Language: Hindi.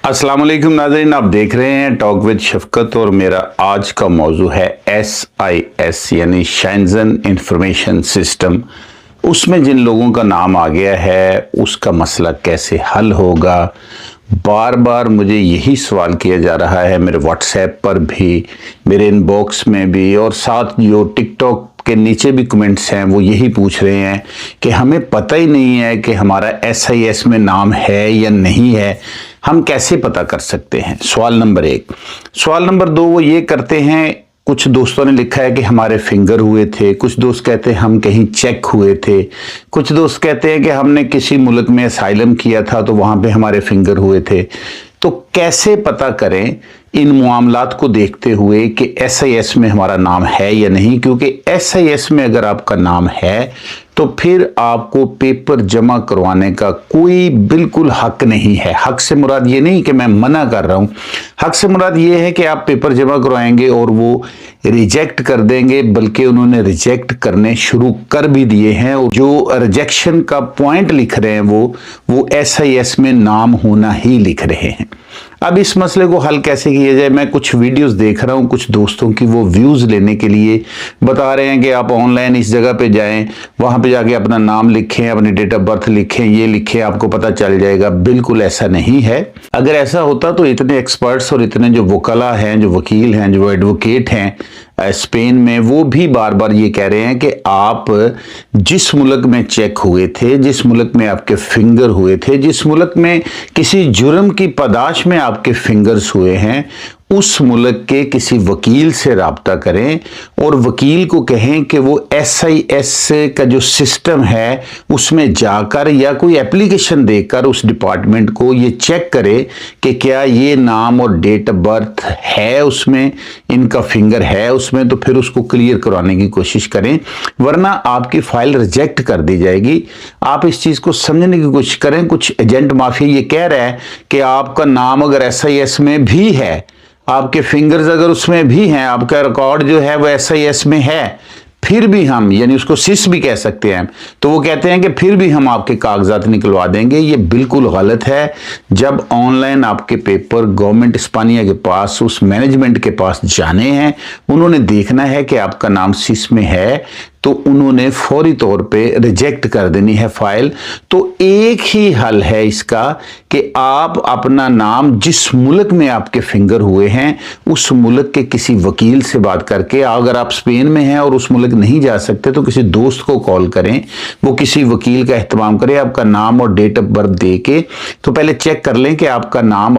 अस्सलाम वालेकुम नाज़रीन, आप देख रहे हैं टॉक विद शफकत और मेरा आज का मौजू है SIS यानी शेंजन इंफॉर्मेशन सिस्टम। उसमें जिन लोगों का नाम आ गया है उसका मसला कैसे हल होगा। बार बार मुझे यही सवाल किया जा रहा है, मेरे व्हाट्सएप पर भी, मेरे इनबॉक्स में भी, और साथ जो टिकटॉक के नीचे भी कमेंट्स हैं वो यही पूछ रहे हैं कि हमें पता ही नहीं है कि हमारा SIS में नाम है या नहीं है, हम कैसे पता कर सकते हैं। सवाल नंबर 1। सवाल नंबर 2 वो ये करते हैं, कुछ दोस्तों ने लिखा है कि हमारे फिंगर हुए थे, कुछ दोस्त कहते हैं हम कहीं चेक हुए थे, कुछ दोस्त कहते हैं कि हमने किसी मुल्क में असाइलम किया था तो वहां पे हमारे फिंगर हुए थे। तो कैसे पता करें इन मामलात को देखते हुए कि SIS में हमारा नाम है या नहीं, क्योंकि SIS में अगर आपका नाम है तो फिर आपको पेपर जमा करवाने का कोई बिल्कुल हक नहीं है। हक से मुराद ये नहीं कि मैं मना कर रहा हूं, हक से मुराद ये है कि आप पेपर जमा करवाएंगे और वो रिजेक्ट कर देंगे, बल्कि उन्होंने रिजेक्ट करने शुरू कर भी दिए हैं। जो रिजेक्शन का पॉइंट लिख रहे हैं वो SIS में नाम होना ही लिख रहे हैं। अब इस मसले को हल कैसे किया जाए, मैं कुछ वीडियोस देख रहा हूं कुछ दोस्तों की, वो व्यूज लेने के लिए बता रहे हैं कि आप ऑनलाइन इस जगह पे जाएं, वहां पे जाके अपना नाम लिखें, अपनी डेट ऑफ बर्थ लिखें, ये लिखें, आपको पता चल जाएगा। बिल्कुल ऐसा नहीं है। अगर ऐसा होता तो इतने एक्सपर्ट्स और इतने जो वकला हैं, जो वकील हैं, जो एडवोकेट हैं स्पेन में, वो भी बार बार ये कह रहे हैं कि आप जिस मुल्क में चेक हुए थे, जिस मुल्क में आपके फिंगर हुए थे, जिस मुल्क में किसी जुर्म की पदाश में आपके फिंगर्स हुए हैं, उस मुल्क के किसी वकील से राब्ता करें और वकील को कहें कि वो SIS का जो सिस्टम है उसमें जाकर या कोई एप्लीकेशन देकर उस डिपार्टमेंट को ये चेक करे कि क्या ये नाम और डेट ऑफ बर्थ है उसमें, इनका फिंगर है उसमें, तो फिर उसको क्लियर करवाने की कोशिश करें, वरना आपकी फाइल रिजेक्ट कर दी जाएगी। आप इस चीज़ को समझने की कोशिश करें। कुछ एजेंट माफिया ये कह रहा है कि आपका नाम अगर SIS में भी है, आपके फिंगर्स अगर उसमें भी हैं, आपका रिकॉर्ड जो है वो SIS में है, फिर भी हम, यानी उसको सिस भी कह सकते हैं, तो वो कहते हैं कि फिर भी हम आपके कागजात निकलवा देंगे। ये बिल्कुल गलत है। जब ऑनलाइन आपके पेपर गवर्नमेंट इस्पानिया के पास, उस मैनेजमेंट के पास जाने हैं, उन्होंने देखना है कि आपका नाम सिस में है, तो उन्होंने फौरी तौर पे रिजेक्ट कर देनी है फाइल। तो एक ही हल है इसका कि आप अपना नाम जिस मुल्क में आपके फिंगर हुए हैं उस मुल्क के किसी वकील से बात करके, अगर आप स्पेन में हैं और उस मुल्क नहीं जा सकते तो किसी दोस्त को कॉल करें, वो किसी वकील का एहतमाम करे, आपका नाम और डेट ऑफ बर्थ दे के तो पहले चेक कर लें कि आपका नाम